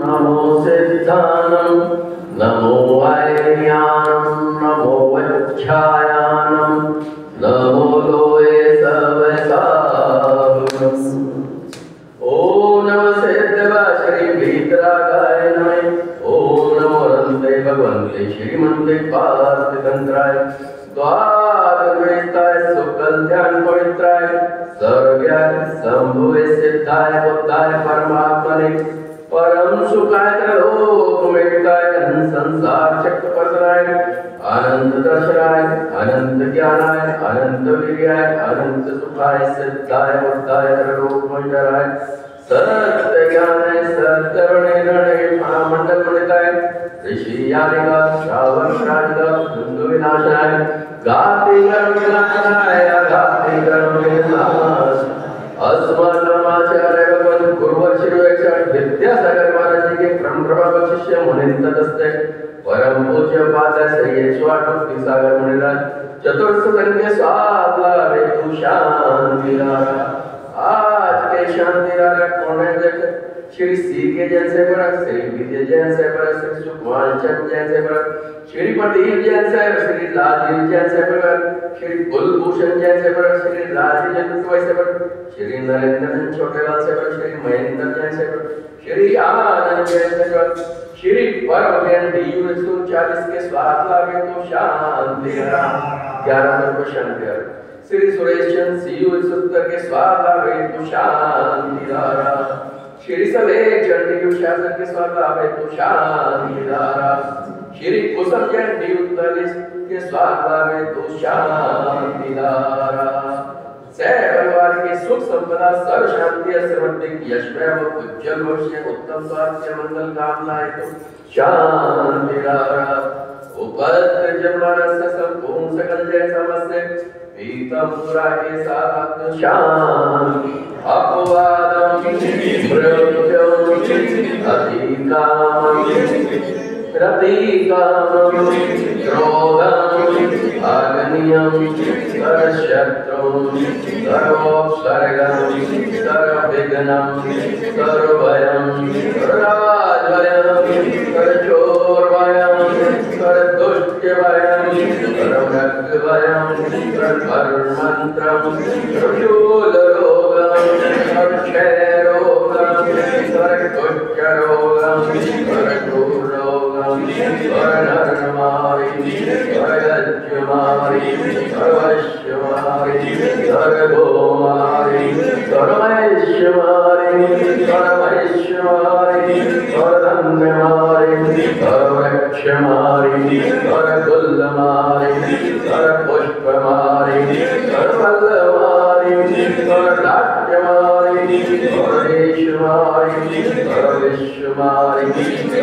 नमो सिद्धानं नमो वैज्ञानं नमो वज्झायानं नमो लोये सवसावनं। ओम नमः सिद्धवा श्री वीतरागाय नमः। ओम नमो रन्ते भगवन्ते श्रीमन्ते पार्थतन्त्राय द्वादशवेताय सुकल्याण पवित्राय सर्वज्ञाय शंभुवे सिद्धाय बुद्धाय परमात्मने परम सुखाय त्रैलोक्यमेकाय संसार चक्रपतनाय अनंत दर्शनाय अनंत ज्ञानाय अनंत वीर्याय अनंत सुखाय सिद्धाय बुद्धाय त्रैलोक्यमंडलाय सत्य ज्ञानाय सत्यरणे रणे महामंडल मंडिताय ऋषि यानिका श्रावण श्राविका धुंधु विनाशाय गाति कर्म विनाशाय गाति कर्म विनाश अस्मद्ब्रह्मचार्य भगवान गुरुवर्षिर्वेक्षण विद्यासागर महाराज जी के परम प्रभाव शिष्य मुनिंदस्ते परम पूज्य पाद श्री स्वामी सागर मुनिराज चतुर्थ संज्ञा स्वागला वेदु शांति रारा। आज के शांति रारा कौन है? श्री सी के जैन से बड़ा, श्री विजय जैन से बड़ा, श्री सुकुमार चंद जैन से बड़ा, श्री पटेल जैन से, श्री राजीव जैन से बड़ा, श्री कुलभूषण जैन से बड़ा, श्री राजीव से बड़ा, श्री नरेंद्र छोटेलाल से बड़ा, श्री महेंद्र जैन से बड़ा, श्री आनंद जैन से बड़ा, श्री परम जैन DU 140 के स्वागत लागे तो शांति 11 को शांति। श्री सुरेश चंद CU 170 के स्वागत लागे तो शांति धारा। श्री सलेख चंद DU 66 के स्वागत लागे तो शांति धारा। श्री कुसुम जैन DU 39 के स्वागत लागे तो शांति धारा। परिवार की सुख संपदा सर्व शांति समृद्धि यश वैभव उज्जवल भविष्य उत्तम स्वास्थ्य मंगल कामनाएं तो शांति धारा। उपद्र जन्मानस्य संपूर्ण सकल जय समस्ते पीतम पुरा के साथ शांति अपवादम मृत्युम अतिकामम प्रतिकामम क्रोधम अग्नियम सर्वशत्रुम सर्वोपसर्गम सर्वविघ्नं सर्वभयं सर्वराजभयं सर्वचोरभयं सर्वदुष्टभयं सर्वमृत्युभयं सर्वमन्त्रं सर्वशूलरोगं सर्वक्षयरोगं सर्वकुष्ठरोगं सर्वदुर्रोगं सर्वनरमारि सर्वयज्ञमारि सर्वश्यमारि सर्वगोमारि सर्वैश्यमारि सर्वैश्यमारि सर्वधन्यमारि सर्वरक्षमारि सर्वकुलमारि सर्वपुष्पमारि सर्ववल्लमारि सर्वनाट्यमारि सर्वेश्वमारि सर्वविश्वमारि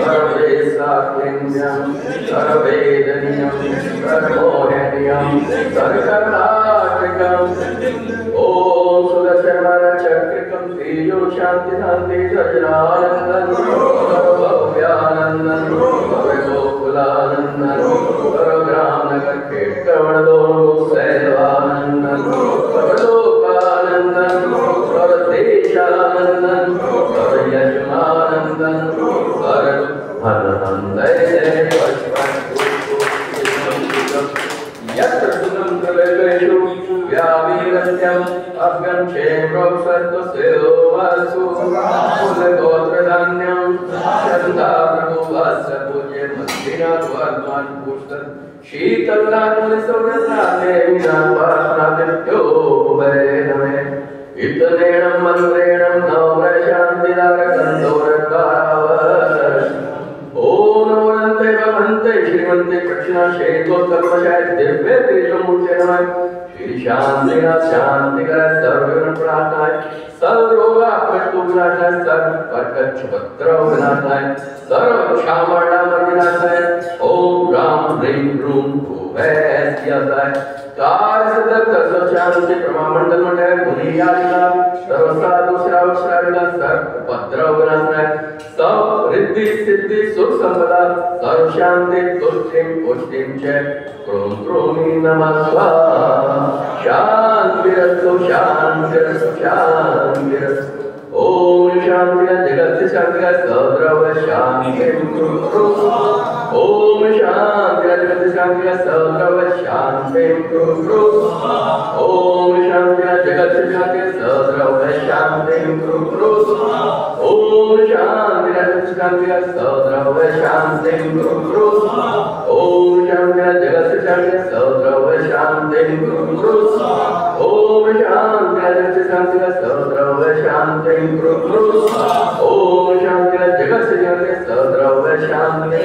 सर्वेशाक्यं सर्ववेदनीयं सर्वमोहनीयं सर्वकर्णाटकम्। ओम सुदर्शन चक्रिकं तेजो शांति शांति सजनानंदन सर्वभव्यानंदन सर्वगोकुलानंदन सर्वग्रामनगर केतवणदो सैवानंदन सर्वलोकानंदन सर्वदेशानंदन सर्वयजमानंदन सर्वधननंदन यत्र सुनंद्रलेषु व्यावीरत्यम् अभ्यं क्षेम्रोक्सर्तुसेयो वासु कुलगोत्रधान्यं चन्दाप्रभुवास्य पूज्य मद्दिनाथ वर्धमान पुष्कर शीतलान्मुनिसौरताने विनापाशनादित्यो वैनमे इतनेणं मन्त्रेणं नवग्रहशान्तिदारकन्दोरकारावश। ओम नमो नमस्ते भगवन्ते श्रीमन्ते प्रक्षिणाशेतोत्कर्मशाय दिव्य तेजोमूर्ते नमः। श्री शांतिनाथ शांतिकर सर्वविघ्नप्रणाशाय सर्वरोगापशुविनाशाय सर्वकर्कटोपद्रवविनाशाय सर्वक्षामर्णामर्दिनाशाय ओम राम ह्रीं रूं भूभैस्यासाय शांति प्रमामंडल मंडल मुनियालिका सर्वसाधु श्रावक श्राविका सर्वोपद्रवविनाशाय सब रिद्धि सिद्धि सुख संपदा सर्व शांति तुष्टिं पुष्टिं च क्रोम क्रोमी नमः स्वाहा। शांतिरस्तु शांतिरस्तु शांतिरस्तु। ओम शांति जगत शांति सर्व शांति ओम शांति जगत शांति सर्व शांति ओम शांति जगत शांति सर्व शांति ओम शांति जगत शांति सर्व शांति ओम शांति जगत शांति सर्व शांति ओम शांति जगत शांति सर्व शांति ओम शांति जगत शांति सर्व शांति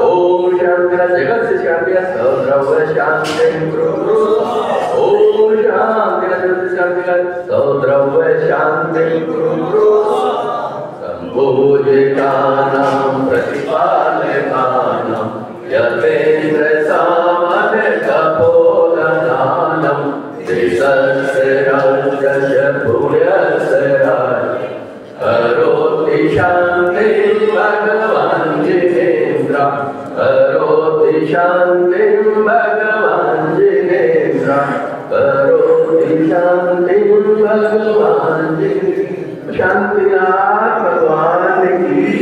ओम शांति जगत शांति सर्व शांति ओम शांति जगत शांति सर्व शांति संभूजितानां प्रतिपालकानां यतेन्द्र सामवेदपोदनानां त्रिसहस्रदश भूयसराय करोति शान्तिं भगवान् जिनेन्द्र करोति शान्तिं भगवान् जिनेन्द्र करोति शान्तिं भगवान् जिनेन्द्र शांतिनाथ भगवान की